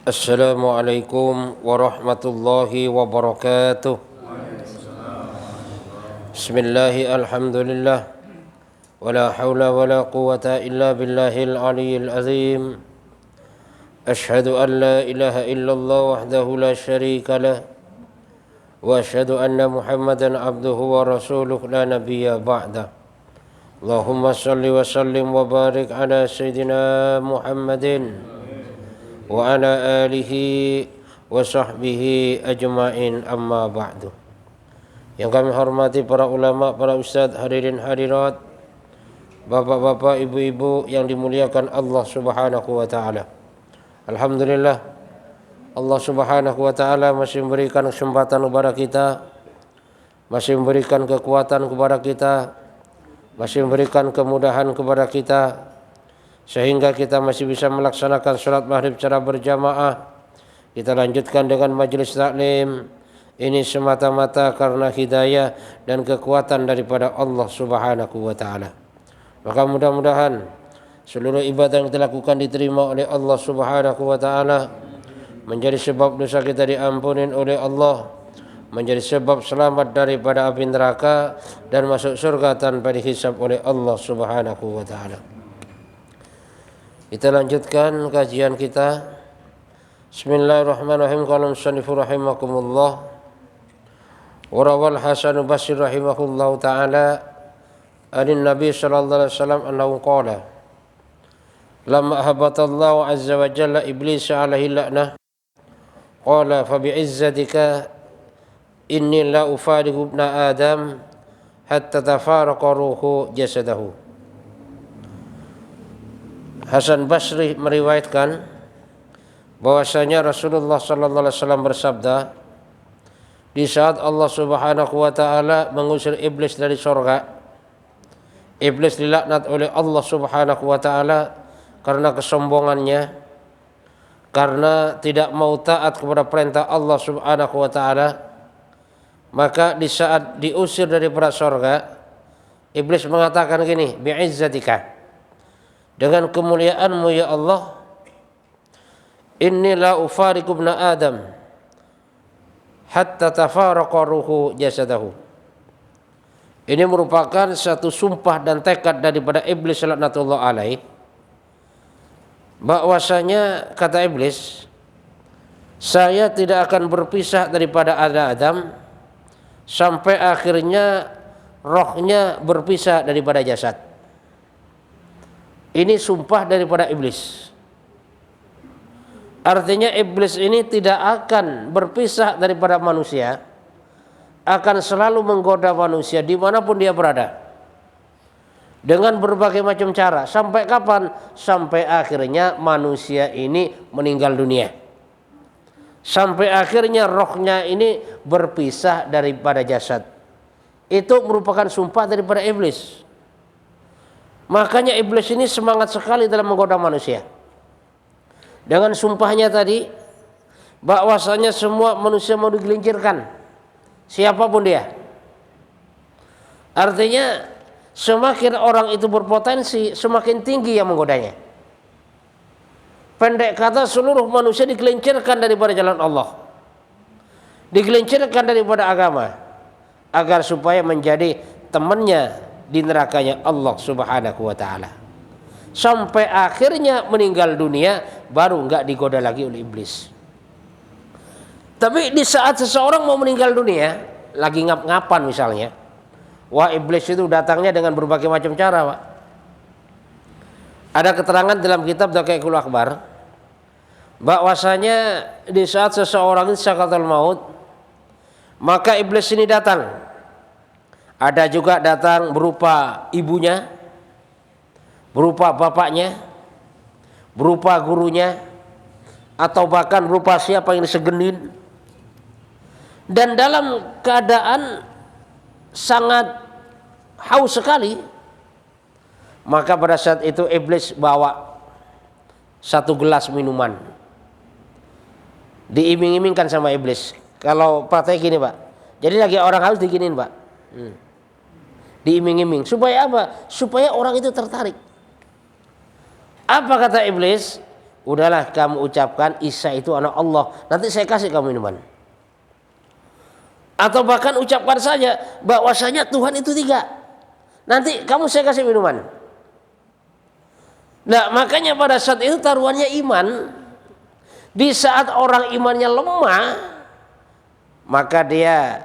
Assalamualaikum warahmatullahi wabarakatuh. Bismillahi alhamdulillah. Wala hawla wala quwata illa billahil aliyyil azim. Ashhadu an la ilaha illallah wahdahu la syarika lah. Wa ashhadu anna Muhammadan abduhu wa rasuluh la nabiyya ba'dah. Allahumma salli wa sallim wa barik ala sayyidina Muhammadin wa ala alihi wa sahbihi ajma'in, amma ba'du. Yang kami hormati para ulama, para ustadz, hadirin hadirat, bapak-bapak, ibu-ibu yang dimuliakan Allah Subhanahu wa taala. Alhamdulillah, Allah Subhanahu wa taala masih memberikan kesempatan kepada kita, masih memberikan kekuatan kepada kita, masih memberikan kemudahan kepada kita, sehingga kita masih bisa melaksanakan sholat maghrib secara berjamaah. Kita lanjutkan dengan majelis taklim. Ini semata-mata karena hidayah dan kekuatan daripada Allah Subhanahu wa taala. Maka mudah-mudahan seluruh ibadah yang kita lakukan diterima oleh Allah Subhanahu wa taala, menjadi sebab dosa kita diampunin oleh Allah, menjadi sebab selamat daripada api neraka dan masuk surga tanpa dihisab oleh Allah Subhanahu wa taala. Kita lanjutkan kajian kita. Bismillahirrahmanirrahim. Qala musannifur rahimakumullah. Warawal Hasan Basri rahimahullahu ta'ala anin Nabi sallallahu alaihi wasallam annahu qala lamma habatallahu azza wa jalla iblis alaihi la'nah qala fa bi'izzatika inni la ufariqu ibna adam hatta tafaraqa ruhu jasadahu. Hasan Basri meriwayatkan bahwasanya Rasulullah sallallahu alaihi wasallam bersabda, di saat Allah Subhanahu wa taala mengusir iblis dari surga, iblis dilaknat oleh Allah Subhanahu wa taala karena kesombongannya, karena tidak mau taat kepada perintah Allah Subhanahu wa taala. Maka di saat diusir dari surga, iblis mengatakan gini, bi'izzatika, dengan kemuliaanmu ya Allah, inni la ufariqu ibna adam hatta tafaraqa ruhu jasadahu. Ini merupakan satu sumpah dan tekad daripada iblis laknatullah alaih, bahwasanya kata iblis, saya tidak akan berpisah daripada Adam sampai akhirnya rohnya berpisah daripada jasad. Ini sumpah daripada iblis. Artinya iblis ini tidak akan berpisah daripada manusia, akan selalu menggoda manusia dimanapun dia berada, dengan berbagai macam cara. Sampai kapan? Sampai akhirnya manusia ini meninggal dunia, sampai akhirnya rohnya ini berpisah daripada jasad. Itu merupakan sumpah daripada iblis. Makanya iblis ini semangat sekali dalam menggoda manusia. Dengan sumpahnya tadi, bahwasanya semua manusia mau digelincirkan, siapapun dia. Artinya semakin orang itu berpotensi, semakin tinggi yang menggodanya. Pendek kata, seluruh manusia digelincirkan daripada jalan Allah, digelincirkan daripada agama, agar supaya menjadi temannya di nerakanya Allah Subhanahu wa taala. Sampai akhirnya meninggal dunia baru enggak digoda lagi oleh iblis. Tapi di saat seseorang mau meninggal dunia, lagi ngap-ngapan misalnya, wah, iblis itu datangnya dengan berbagai macam cara, Pak. Ada keterangan dalam kitab Daqaiqul Akhbar bahwasanya di saat seseorang itu sakaratul maut, maka iblis ini datang. Ada juga datang berupa ibunya, berupa bapaknya, berupa gurunya, atau bahkan berupa siapa yang disegenin, dan dalam keadaan sangat haus sekali. Maka pada saat itu iblis bawa satu gelas minuman, diiming-imingkan sama iblis. Kalau praktek gini, Pak, jadi lagi orang haus diginin, Pak, diiming-iming. Supaya apa? Supaya orang itu tertarik. Apa kata iblis? udahlah kamu ucapkan Isa itu anak Allah, nanti saya kasih kamu minuman. Atau bahkan ucapkan saja bahwasanya Tuhan itu 3, nanti kamu saya kasih minuman. Nah makanya pada saat itu taruhannya iman. Di saat orang imannya lemah, maka dia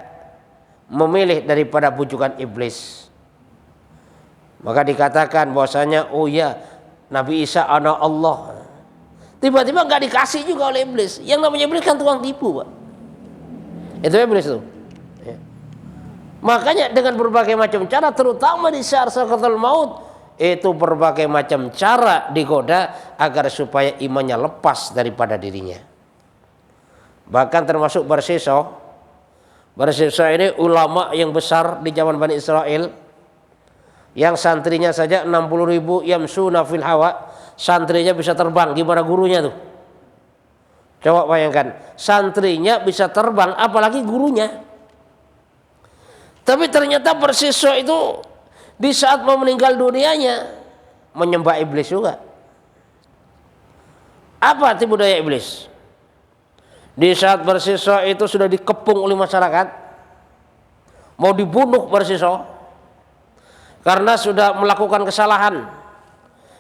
memilih daripada bujukan iblis. Maka dikatakan bahwasanya oh ya Nabi Isa anak Allah. Tiba-tiba nggak dikasih juga oleh iblis. Yang namanya iblis kan tukang tipu, Pak. Itu iblis tuh. Ya. Makanya dengan berbagai macam cara, terutama di saat sakaratul maut, itu berbagai macam cara digoda agar supaya imannya lepas daripada dirinya. Bahkan termasuk Barsisa. Barsisa ini ulama yang besar di zaman Bani Israel, yang santrinya saja 60.000 yamsuna fil hawa. Santrinya bisa terbang, gimana gurunya tuh? Coba bayangkan, santrinya bisa terbang apalagi gurunya. Tapi ternyata Barsisa itu di saat mau meninggal dunianya menyembah iblis juga. Apa tipu daya iblis? Di saat Barsisa itu sudah dikepung oleh masyarakat, mau dibunuh Barsisa karena sudah melakukan kesalahan.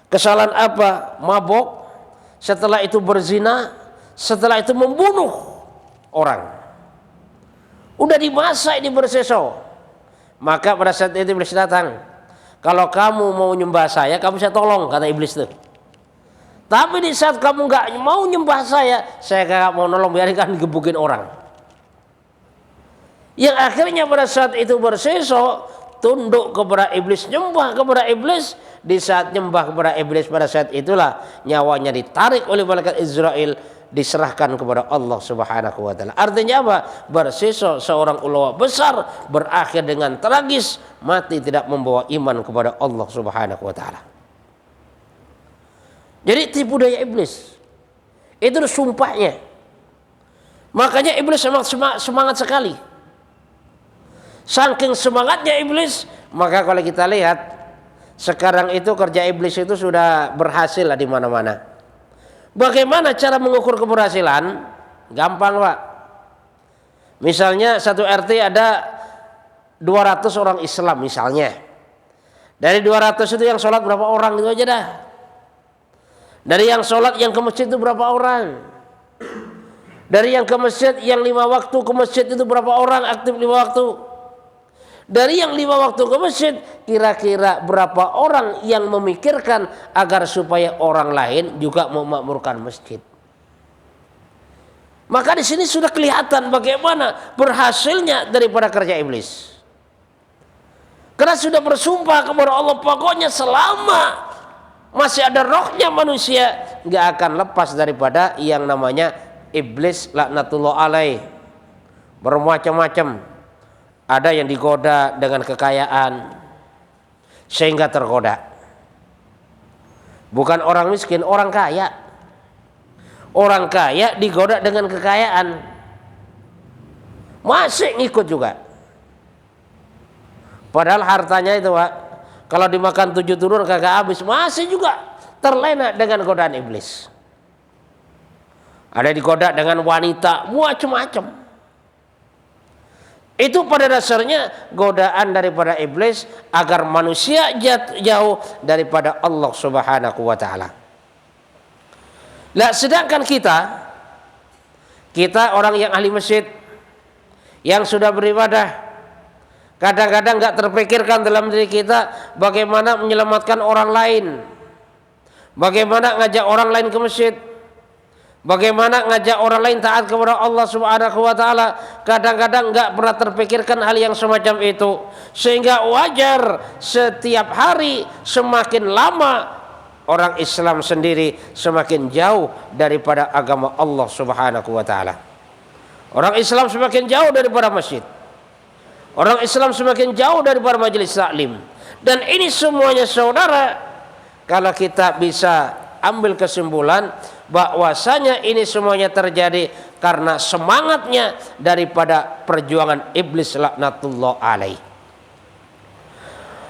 Kesalahan apa? Mabok, setelah itu berzina, setelah itu membunuh orang. Udah dimasak di Barsisa. Maka pada saat itu iblis datang. Kalau kamu mau nyembah saya, kamu saya tolong, kata iblis tuh. Tapi di saat kamu nggak mau nyembah saya nggak mau nolong, biarkan digebukin orang. Yang akhirnya pada saat itu Barsisa tunduk kepada iblis, nyembah kepada iblis. Di saat nyembah kepada iblis, pada saat itulah nyawanya ditarik oleh malaikat Israel, diserahkan kepada Allah Subhanahu wa taala. Artinya apa? Barsisa seorang ulama besar berakhir dengan tragis, mati tidak membawa iman kepada Allah Subhanahu wa taala. Jadi tipu daya iblis. Itu sumpahnya. Makanya iblis semangat sekali. Saking semangatnya iblis, maka kalau kita lihat sekarang itu kerja iblis itu sudah berhasil lah di mana-mana. Bagaimana cara mengukur keberhasilan? Gampang, Pak. Misalnya satu RT ada 200 orang Islam misalnya. Dari 200 itu yang sholat berapa orang, itu aja dah. Dari yang sholat yang ke masjid itu berapa orang? Dari yang ke masjid yang 5 waktu ke masjid itu berapa orang aktif 5 waktu? Dari yang 5 waktu ke masjid, kira-kira berapa orang yang memikirkan agar supaya orang lain juga memakmurkan masjid? Maka di sini sudah kelihatan bagaimana berhasilnya daripada kerja iblis. Karena sudah bersumpah kepada Allah, pokoknya selama masih ada rohnya manusia, nggak akan lepas daripada yang namanya iblis laknatullah alaih. Bermacam-macam. Ada yang digoda dengan kekayaan sehingga tergoda. Bukan orang miskin, orang kaya. Orang kaya digoda dengan kekayaan, masih ngikut juga. Padahal hartanya itu, Pak, kalau dimakan 7 turun kagak habis, masih juga terlena dengan godaan iblis. Ada digoda dengan wanita, macam-macam. Itu pada dasarnya godaan daripada iblis agar manusia jauh daripada Allah Subhanahu wa taala. Lah sedangkan kita orang yang ahli masjid, yang sudah beribadah, kadang-kadang enggak terpikirkan dalam diri kita bagaimana menyelamatkan orang lain. Bagaimana ngajak orang lain ke masjid. Bagaimana ngajak orang lain taat kepada Allah Subhanahu wa taala, kadang-kadang enggak pernah terpikirkan hal yang semacam itu. Sehingga wajar setiap hari semakin lama orang Islam sendiri semakin jauh daripada agama Allah Subhanahu wa taala. Orang Islam semakin jauh daripada masjid. Orang Islam semakin jauh daripada majelis taklim. Dan ini semuanya saudara, kalau kita bisa ambil kesimpulan bahwasanya ini semuanya terjadi karena semangatnya daripada perjuangan iblis laknatullah alaih.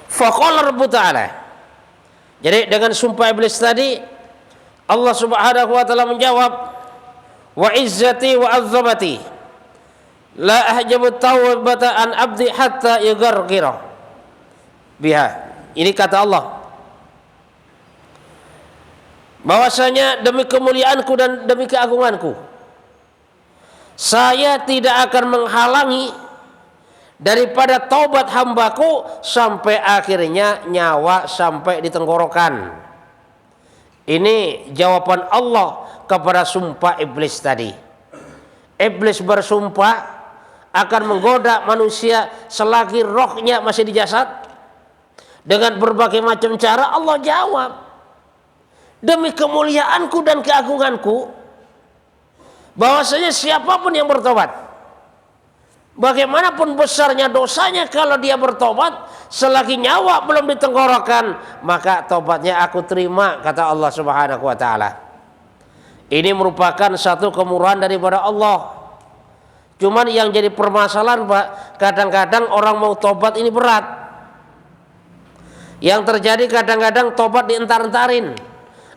Faqala Rabbu ta'ala. Jadi dengan sumpah iblis tadi, Allah Subhanahu wa taala menjawab, wa izzati wa azzamati la ahjabu taubata an abdi hatta yugargira biha. Ini kata Allah, bahwasanya demi kemuliaanku dan demi keagunganku, saya tidak akan menghalangi daripada taubat hambaku sampai akhirnya nyawa sampai di tenggorokan. Ini jawaban Allah kepada sumpah iblis tadi. Iblis bersumpah akan menggoda manusia selagi rohnya masih di jasad dengan berbagai macam cara. Allah jawab, demi kemuliaanku dan keagunganku, bahwasanya siapapun yang bertobat, bagaimanapun besarnya dosanya, kalau dia bertobat selagi nyawa belum ditenggorokan, maka tobatnya aku terima, kata Allah Subhanahu wa taala. Ini merupakan satu kemurahan daripada Allah. Cuman yang jadi permasalahan, Pak, kadang-kadang orang mau tobat ini berat. Yang terjadi kadang-kadang tobat dientar-entarin.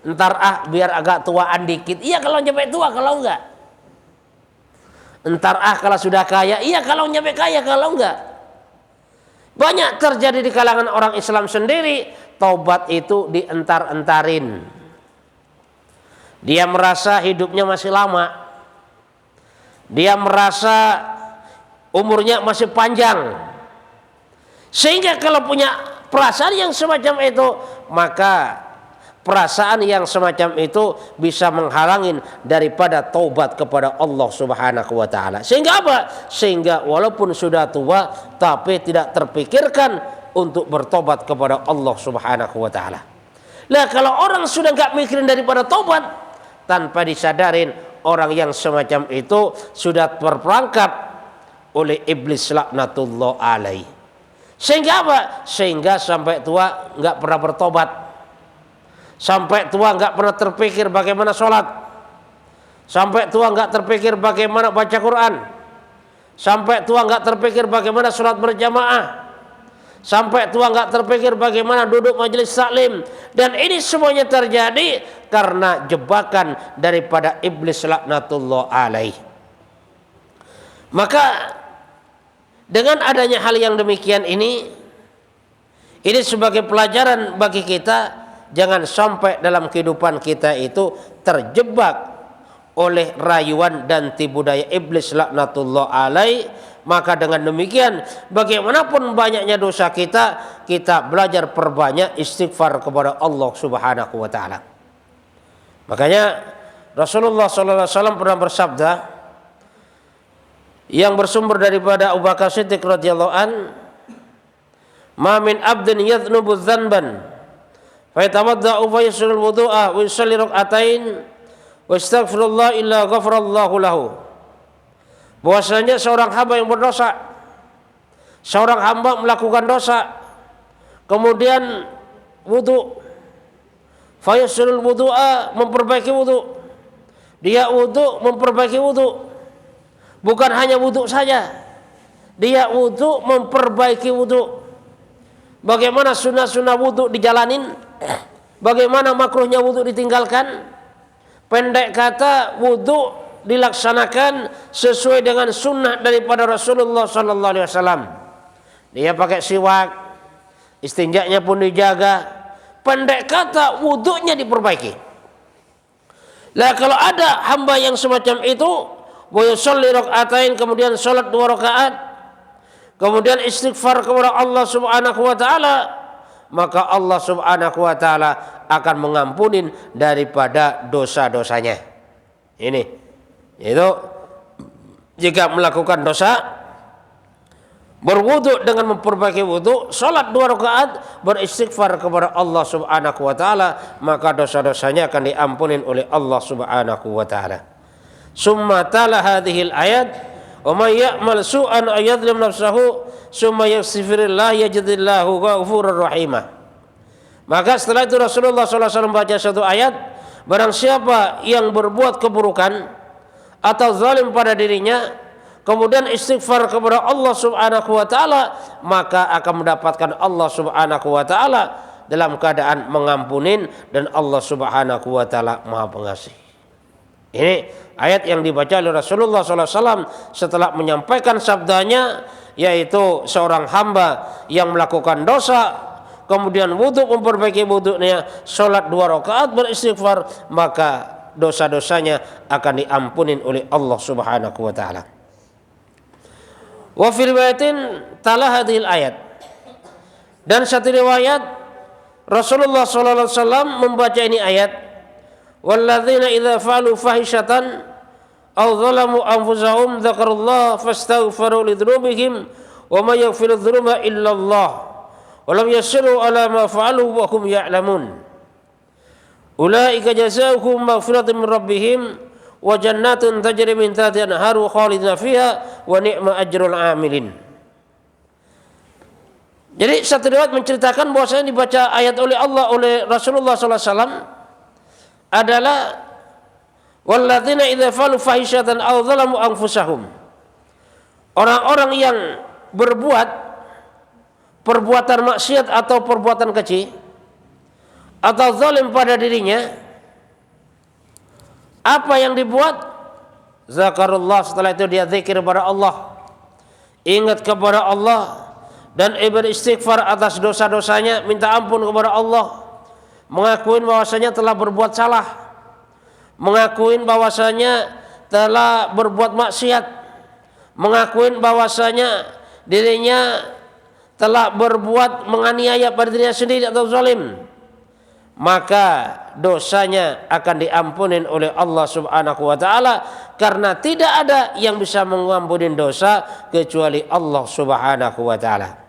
Entar biar agak tuaan dikit. Iya kalau nyampe tua, kalau enggak. Entar kalau sudah kaya, iya kalau nyampe kaya, kalau enggak. Banyak terjadi di kalangan orang Islam sendiri, taubat itu dientar-entarin. Dia merasa hidupnya masih lama. Dia merasa umurnya masih panjang. Sehingga kalau punya perasaan yang semacam itu, maka perasaan yang semacam itu bisa menghalangi daripada taubat kepada Allah Subhanahu wa taala. Sehingga apa? Sehingga walaupun sudah tua tapi tidak terpikirkan untuk bertobat kepada Allah Subhanahu wa taala. Nah, kalau orang sudah enggak mikirin daripada taubat, tanpa disadarin orang yang semacam itu sudah terperangkap oleh iblis laknatullah alaih. Sehingga apa? Sehingga sampai tua enggak pernah bertobat. Sampai tua enggak pernah terpikir bagaimana sholat. Sampai tua enggak terpikir bagaimana baca Quran. Sampai tua enggak terpikir bagaimana sholat berjamaah. Sampai tua enggak terpikir bagaimana duduk majelis taklim. Dan ini semuanya terjadi karena jebakan daripada iblis laknatullah alaih. Maka dengan adanya hal yang demikian ini sebagai pelajaran bagi kita. Jangan sampai dalam kehidupan kita itu terjebak oleh rayuan dan tipu daya iblis laknatullah alaih. Maka dengan demikian, bagaimanapun banyaknya dosa kita, kita belajar perbanyak istighfar kepada Allah Subhanahu wa taala. Makanya Rasulullah sallallahu alaihi wasallam pernah bersabda yang bersumber daripada Abu Bakar Siddiq radhiyallahu an, "Ma min abdin yadhnubu dzanban fayatawadda'u fa yusalli wudu'a wa yusalli rak'atain wa astaghfirullah illa ghafarallahu lahu." Bahwasanya seorang hamba yang berdosa, seorang hamba melakukan dosa, kemudian wudu, fa yusalli wudu'a, memperbaiki wudu. Dia wudu, memperbaiki wudu. Bukan hanya wudu saja, dia wudu memperbaiki wudu. Bagaimana sunnah-sunnah wudu dijalanin, bagaimana makruhnya wudu ditinggalkan. Pendek kata, wudu dilaksanakan sesuai dengan sunnah daripada Rasulullah sallallahu alaihi wasallam. Dia pakai siwak, istinjanya pun dijaga. Pendek kata, wudunya diperbaiki. Lah kalau ada hamba yang semacam itu, wa yusalli rak'atain, kemudian salat 2 rakaat, kemudian istighfar kepada Allah Subhanahu wa taala, maka Allah Subhanahu wa taala akan mengampunin daripada dosa-dosanya. Ini itu jika melakukan dosa, berwudu dengan memperbaiki wudu, salat 2 rakaat, beristighfar kepada Allah Subhanahu wa taala, maka dosa-dosanya akan diampunin oleh Allah Subhanahu wa taala. Summa tala hadhil ayat, wa may ya'mal su'an ayadlim nafsahu summa yaghfirillah yajidillahu ghafurur rahimah. Maka setelah itu Rasulullah SAW membaca satu ayat, barang siapa yang berbuat keburukan atau zalim pada dirinya, kemudian istighfar kepada Allah Subhanahu wa taala, maka akan mendapatkan Allah Subhanahu wa taala dalam keadaan mengampunin, dan Allah Subhanahu wa taala Maha Pengasih. Ini ayat yang dibaca oleh Rasulullah SAW setelah menyampaikan sabdanya, yaitu seorang hamba yang melakukan dosa, kemudian wudhu, memperbaiki wudhunya, sholat 2 rakaat, beristighfar, maka dosa-dosanya akan diampunin oleh Allah Subhanahu wa taala. Wa fil riwayatin tala hadhil ayat. Dan satu riwayat Rasulullah sallallahu alaihi wasallam membaca ini ayat, walladzina idza fa'alu fahishatan aw zalamu anfusahum dzakarullaha fastaghfiru lidzunubihim wa may yaghfiru dzunuba illallah wa lam yusirru ala ma fa'alu wa hum ya'lamun. Ulaika jazaohum maghfiratun min rabbihim wa jannatun tajri min tahtiha al-anharu khalidina fiha wa ni'ma ajrul 'amilin. Jadi satu riwayat menceritakan bahwasanya dibaca ayat oleh Allah oleh Rasulullah sallallahu alaihi wasallam adalah walladzina idza fa'alu fahishatan aw zalamu anfusahum. Orang-orang yang berbuat perbuatan maksiat atau perbuatan keji atau zalim pada dirinya, apa yang dibuat? Zakarullah, setelah itu dia zikir kepada Allah, ingat kepada Allah, dan beristighfar atas dosa-dosanya, minta ampun kepada Allah, mengakuin bahwasanya telah berbuat salah, mengakuin bahwasanya telah berbuat maksiat, mengakuin bahwasanya dirinya telah berbuat menganiaya pada dirinya sendiri atau zalim, maka dosanya akan diampunin oleh Allah Subhanahu wa taala, karena tidak ada yang bisa mengampuni dosa kecuali Allah Subhanahu wa taala.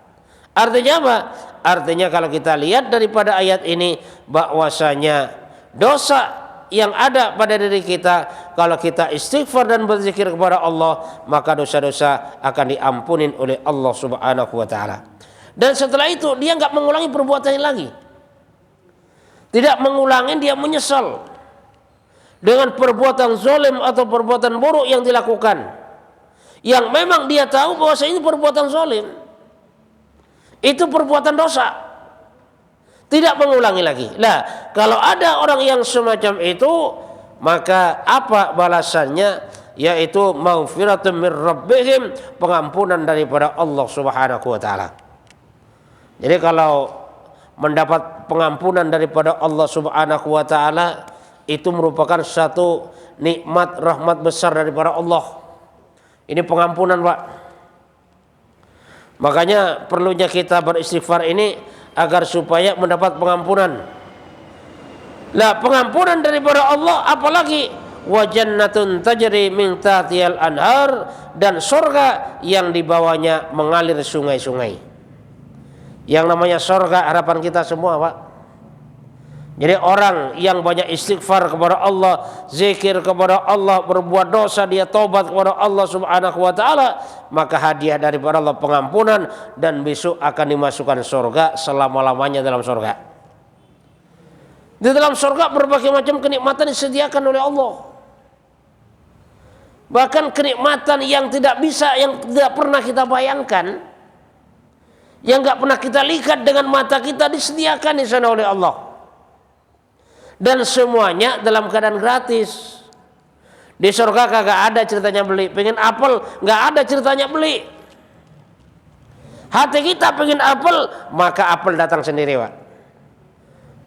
Artinya apa? Artinya kalau kita lihat daripada ayat ini bahwasanya dosa yang ada pada diri kita, kalau kita istighfar dan berzikir kepada Allah, maka dosa-dosa akan diampunin oleh Allah Subhanahu wa taala. Dan setelah itu dia enggak mengulangi perbuatannya lagi. Tidak mengulangi, dia menyesal dengan perbuatan zalim atau perbuatan buruk yang dilakukan, yang memang dia tahu bahwa ini perbuatan zalim, itu perbuatan dosa, tidak mengulangi lagi. Nah, kalau ada orang yang semacam itu, maka apa balasannya? Yaitu maghfiratun min rabbihim, pengampunan daripada Allah Subhanahu wa taala. Jadi kalau mendapat pengampunan daripada Allah Subhanahu wa taala, itu merupakan satu nikmat rahmat besar daripada Allah. Ini pengampunan, Pak. Makanya perlunya kita beristighfar ini agar supaya mendapat pengampunan. Nah, pengampunan daripada Allah, apalagi wa jannatun tajri min tahtihal anhar, dan surga yang di bawahnya mengalir sungai-sungai. Yang namanya surga harapan kita semua, Pak. Jadi orang yang banyak istighfar kepada Allah, zikir kepada Allah, berbuat dosa, dia taubat kepada Allah Subhanahu wa taala, maka hadiah daripada Allah pengampunan, dan besok akan dimasukkan surga selama-lamanya dalam surga. Di dalam surga berbagai macam kenikmatan disediakan oleh Allah. Bahkan kenikmatan yang tidak pernah kita bayangkan, yang enggak pernah kita lihat dengan mata kita, disediakan di sana oleh Allah. Dan semuanya dalam keadaan gratis. Di surga kagak ada ceritanya beli. Pengen apel, nggak ada ceritanya beli. Hati kita pengen apel, maka apel datang sendiri, Pak.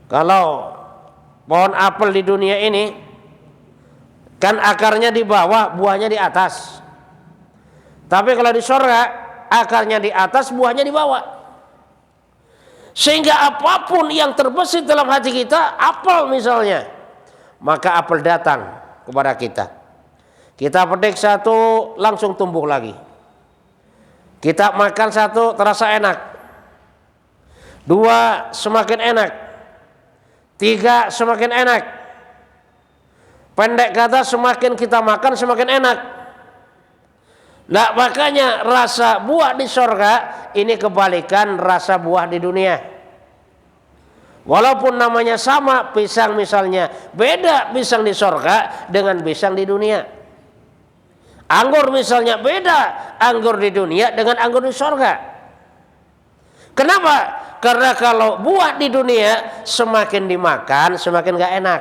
Kalau pohon apel di dunia ini kan akarnya di bawah, buahnya di atas. Tapi kalau di surga, akarnya di atas, buahnya di bawah. Sehingga apapun yang terbesit dalam hati kita, apel misalnya, maka apel datang kepada kita. Kita petik satu, langsung tumbuh lagi. Kita makan satu, terasa enak. 2, semakin enak. 3, semakin enak. Pendek kata, semakin kita makan semakin enak. Nah, makanya rasa buah di surga ini kebalikan rasa buah di dunia. Walaupun namanya sama, pisang misalnya, beda pisang di surga dengan pisang di dunia. Anggur misalnya, beda anggur di dunia dengan anggur di surga. Kenapa? Karena kalau buah di dunia semakin dimakan semakin gak enak.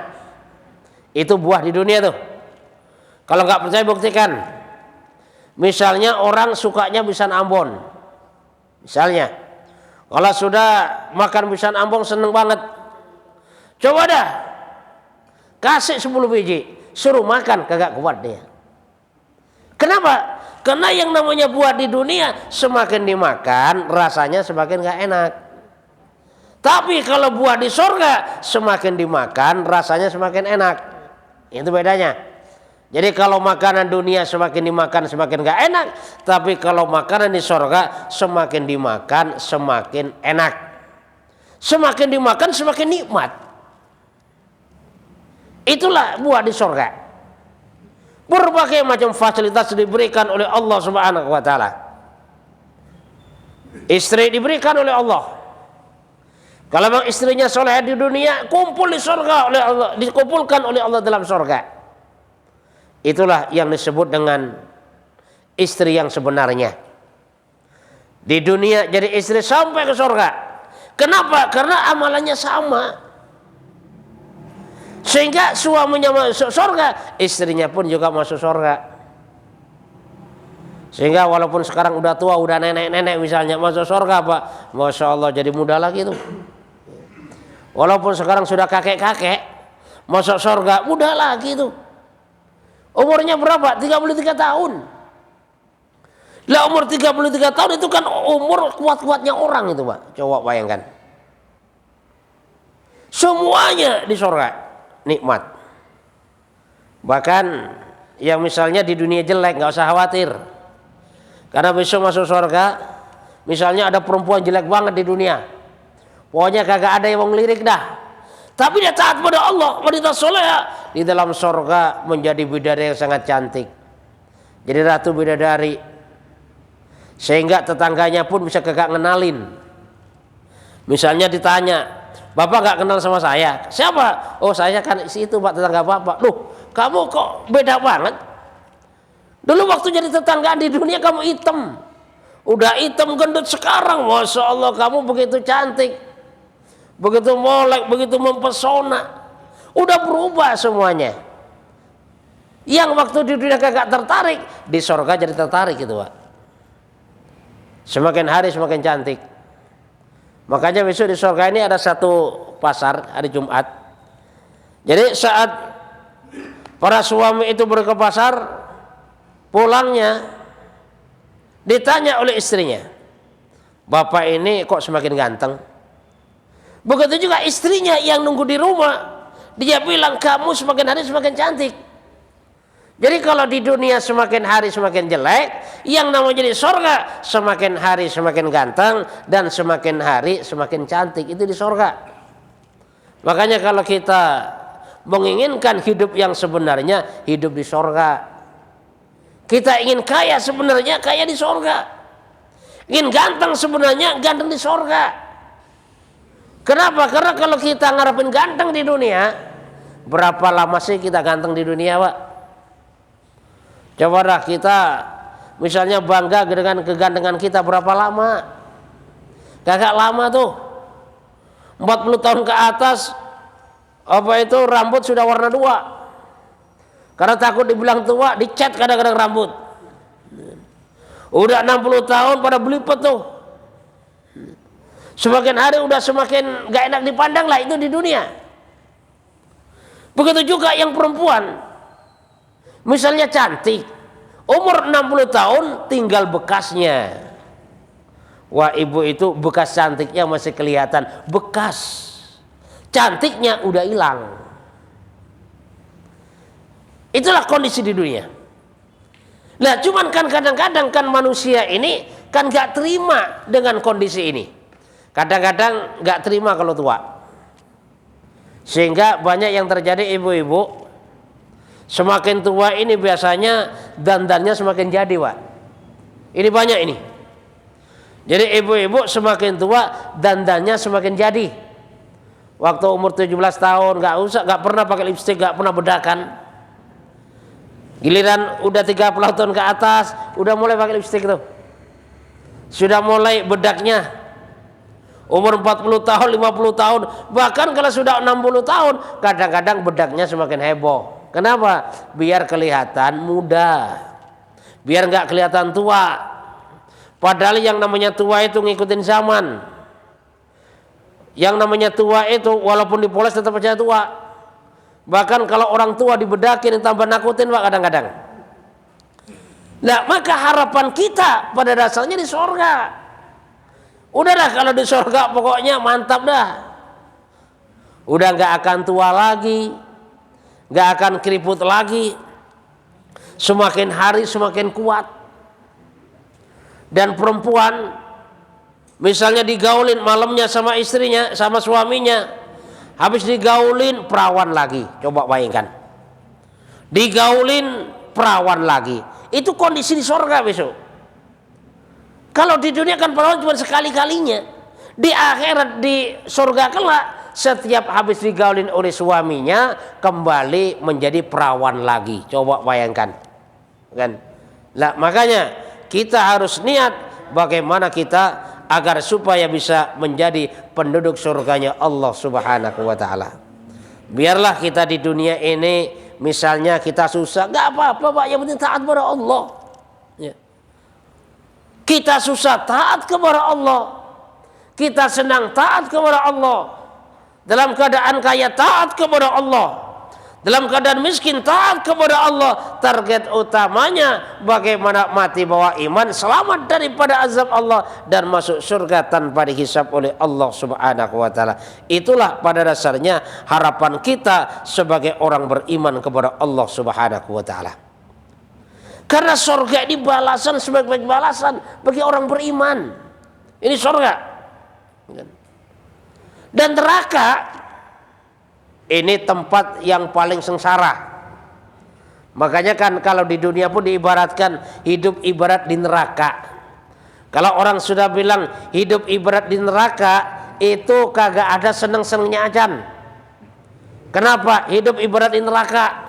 Itu buah di dunia tuh. Kalau nggak percaya buktikan. Misalnya orang sukanya pisang Ambon. Misalnya, kalau sudah makan pisang Ambon seneng banget. Coba dah, kasih 10 biji, suruh makan kagak kuat dia. Kenapa? Karena yang namanya buah di dunia semakin dimakan rasanya semakin gak enak. Tapi kalau buah di sorga semakin dimakan rasanya semakin enak. Itu bedanya. Jadi kalau makanan dunia semakin dimakan semakin gak enak, tapi kalau makanan di sorga semakin dimakan semakin enak. Semakin dimakan semakin nikmat. Itulah buah di sorga. Berbagai macam fasilitas diberikan oleh Allah Subhanahu wa taala. Istri diberikan oleh Allah. Kalau memang istrinya soleh di dunia, kumpul di sorga oleh Allah, dikumpulkan oleh Allah dalam sorga. Itulah yang disebut dengan istri yang sebenarnya. Di dunia jadi istri sampai ke surga. Kenapa? Karena amalannya sama. Sehingga suaminya masuk surga, istrinya pun juga masuk surga. Sehingga walaupun sekarang udah tua, udah nenek-nenek misalnya masuk surga, Pak, Masya Allah jadi muda lagi tuh. Walaupun sekarang sudah kakek-kakek, masuk surga muda lagi tuh. Umurnya berapa? 33 tahun. Lah umur 33 tahun itu kan umur kuat-kuatnya orang itu, Pak. Coba bayangkan. Semuanya di surga nikmat. Bahkan yang misalnya di dunia jelek nggak usah khawatir. Karena besok masuk surga, misalnya ada perempuan jelek banget di dunia. Pokoknya kagak ada yang mau ngelirik dah. Tapi dia taat pada Allah, wanita soleha di dalam surga menjadi bidadari yang sangat cantik. Jadi ratu bidadari. Sehingga tetangganya pun bisa kagak ngenalin. Misalnya ditanya, Bapak gak kenal sama saya? Siapa? Oh saya kan isi itu Pak, tetangga Bapak. Loh kamu kok beda banget? Dulu waktu jadi tetanggaan di dunia kamu hitam. Udah hitam gendut sekarang, Masya Allah kamu begitu cantik. Begitu molek, begitu mempesona. Udah berubah semuanya. Yang waktu di dunia kagak tertarik, di surga jadi tertarik gitu, Pak. Semakin hari semakin cantik. Makanya besok di surga ini ada satu pasar hari Jumat. Jadi saat para suami itu pergi ke pasar, pulangnya ditanya oleh istrinya, Bapak ini kok semakin ganteng? Begitu juga istrinya yang nunggu di rumah, dia bilang kamu semakin hari semakin cantik. Jadi kalau di dunia semakin hari semakin jelek, yang namanya di surga semakin hari semakin ganteng dan semakin hari semakin cantik, itu di surga. Makanya kalau kita menginginkan hidup yang sebenarnya, hidup di surga. Kita ingin kaya sebenarnya, kaya di surga. Ingin ganteng sebenarnya, ganteng di surga. Kenapa? Karena kalau kita ngarepin ganteng di dunia, berapa lama sih kita ganteng di dunia, Pak? Coba dah kita misalnya bangga dengan kegantengan kita berapa lama? Kagak lama tuh. 40 tahun ke atas apa itu rambut sudah warna 2. Karena takut dibilang tua, dicat kadang-kadang rambut. Udah 60 tahun pada belipet tuh. Semakin hari udah semakin gak enak dipandang lah itu di dunia. Begitu juga yang perempuan. Misalnya cantik, umur 60 tahun tinggal bekasnya. Wah ibu itu bekas cantiknya masih kelihatan. Bekas cantiknya udah hilang. Itulah kondisi di dunia. Nah cuman kan kadang-kadang kan manusia ini kan gak terima dengan kondisi ini. Kadang-kadang nggak terima kalau tua, sehingga banyak yang terjadi ibu-ibu semakin tua ini biasanya dandannya semakin jadi, Pak. Ini banyak ini. Jadi ibu-ibu semakin tua dandannya semakin jadi. Waktu umur 17 tahun nggak pernah pakai lipstik, nggak pernah bedakan. Giliran udah 30 tahun ke atas udah mulai pakai lipstik tuh. Sudah mulai bedaknya. Umur 40 tahun, 50 tahun, bahkan kalau sudah 60 tahun, kadang-kadang bedaknya semakin heboh. Kenapa? Biar kelihatan muda, biar nggak kelihatan tua. Padahal yang namanya tua itu ngikutin zaman. Yang namanya tua itu walaupun dipoles tetap aja tua. Bahkan kalau orang tua dibedakin tambah nakutin Pak kadang-kadang. Nah, maka harapan kita pada dasarnya di surga. Udahlah kalau di surga pokoknya mantap dah. Udah nggak akan tua lagi, nggak akan keriput lagi. Semakin hari semakin kuat. Dan perempuan misalnya digaulin malamnya sama istrinya, sama suaminya, habis digaulin perawan lagi. Coba bayangkan, digaulin perawan lagi. Itu kondisi di surga besok. Kalau di dunia kan perawan cuma sekali-kalinya. Di akhirat di surga kelak setiap habis digaulin oleh suaminya kembali menjadi perawan lagi. Coba bayangkan, kan? Nah, makanya kita harus niat bagaimana kita agar supaya bisa menjadi penduduk surganya Allah Subhanahu wa taala. Biarlah kita di dunia ini misalnya kita susah, enggak apa-apa Pak, yang penting taat kepada Allah. Ya. Kita susah taat kepada Allah, kita senang taat kepada Allah, dalam keadaan kaya taat kepada Allah, dalam keadaan miskin taat kepada Allah. Target utamanya bagaimana mati bawa iman, selamat daripada azab Allah dan masuk surga tanpa dihisab oleh Allah Subhanahu wa taala. Itulah pada dasarnya harapan kita sebagai orang beriman kepada Allah Subhanahu wa taala. Karena surga ini balasan sebaik-baik balasan bagi orang beriman. Ini surga. Dan neraka ini tempat yang paling sengsara. Makanya kan kalau di dunia pun diibaratkan hidup ibarat di neraka. Kalau orang sudah bilang hidup ibarat di neraka, itu kagak ada seneng-senengnya ajan. Kenapa? Hidup ibarat di neraka.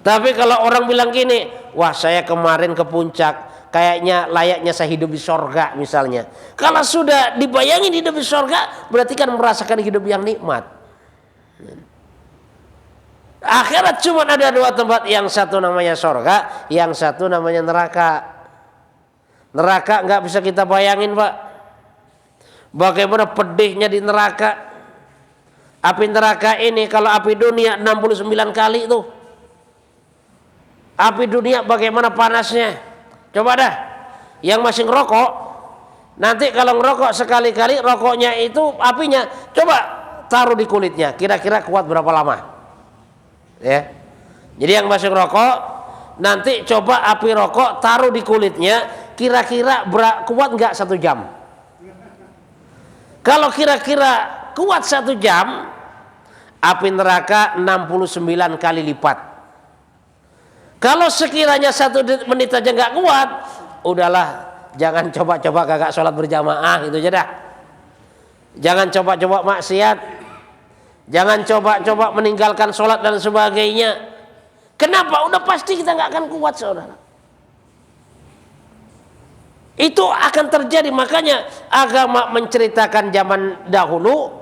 Tapi kalau orang bilang gini, wah saya kemarin ke puncak, kayaknya layaknya saya hidup di sorga misalnya. Kalau sudah dibayangin hidup di sorga, berarti kan merasakan hidup yang nikmat. Akhirat cuma ada dua tempat, yang satu namanya sorga, yang satu namanya neraka. Neraka nggak bisa kita bayangin Pak. Bagaimana pedihnya di neraka. Api neraka ini kalau api dunia 69 kali tuh. Api dunia bagaimana panasnya. Coba dah, yang masih ngerokok, nanti kalau ngerokok sekali-kali rokoknya itu apinya, coba taruh di kulitnya, kira-kira kuat berapa lama? Ya. Jadi yang masih ngerokok, nanti coba api rokok taruh di kulitnya, kira-kira kuat nggak 1 jam? Kalau kira-kira kuat 1 jam, api neraka 69 kali lipat. Kalau sekiranya 1 menit aja nggak kuat, udahlah, jangan coba-coba kagak sholat berjamaah, itu aja dah. Jangan coba-coba maksiat, jangan coba-coba meninggalkan sholat dan sebagainya. Kenapa? Udah pasti kita nggak akan kuat, saudara. Itu akan terjadi. Makanya agama menceritakan zaman dahulu,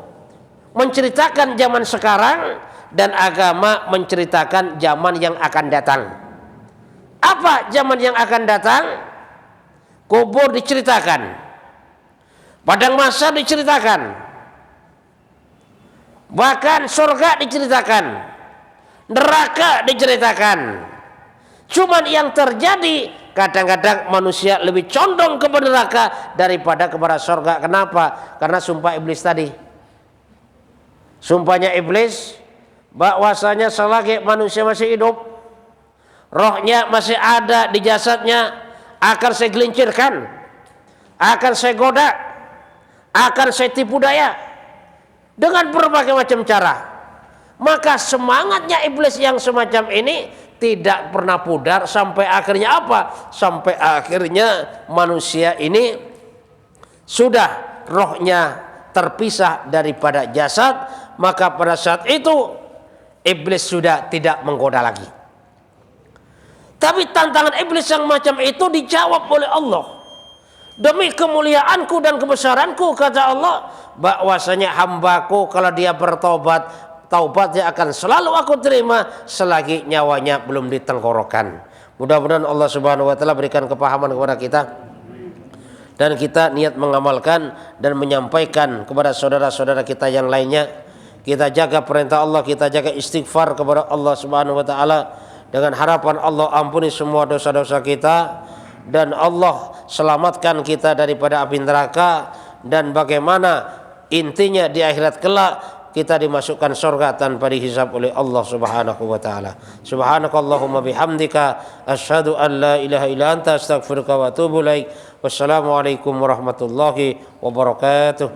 menceritakan zaman sekarang, dan agama menceritakan zaman yang akan datang. Apa zaman yang akan datang? Kubur diceritakan, padang mahsyar diceritakan, bahkan surga diceritakan, neraka diceritakan. Cuman yang terjadi kadang-kadang manusia lebih condong kepada neraka daripada kepada surga. Kenapa? Karena sumpah iblis tadi. Sumpahnya iblis bahwasanya selagi manusia masih hidup, rohnya masih ada di jasadnya, akan saya gelincirkan, akan saya goda, akan saya tipu daya dengan berbagai macam cara. Maka semangatnya iblis yang semacam ini tidak pernah pudar sampai akhirnya apa? Sampai akhirnya manusia ini sudah rohnya terpisah daripada jasad, maka pada saat itu iblis sudah tidak menggoda lagi. Tapi tantangan iblis yang macam itu dijawab oleh Allah. Demi kemuliaanku dan kebesaranku, kata Allah, bahwasanya hambaku kalau dia bertobat, taubatnya akan selalu aku terima selagi nyawanya belum di tenggorokan. Mudah-mudahan Allah Subhanahu wa taala berikan kepahaman kepada kita dan kita niat mengamalkan dan menyampaikan kepada saudara-saudara kita yang lainnya. Kita jaga perintah Allah, kita jaga istighfar kepada Allah Subhanahu wa taala dengan harapan Allah ampuni semua dosa-dosa kita dan Allah selamatkan kita daripada api neraka, dan bagaimana intinya di akhirat kelak kita dimasukkan surga tanpa dihisab oleh Allah Subhanahu wa taala. Subhanakallahumma bihamdika asyhadu an la ilaha illa anta astaghfiruka wa atubu ilaik. Wassalamualaikum warahmatullahi wabarakatuh.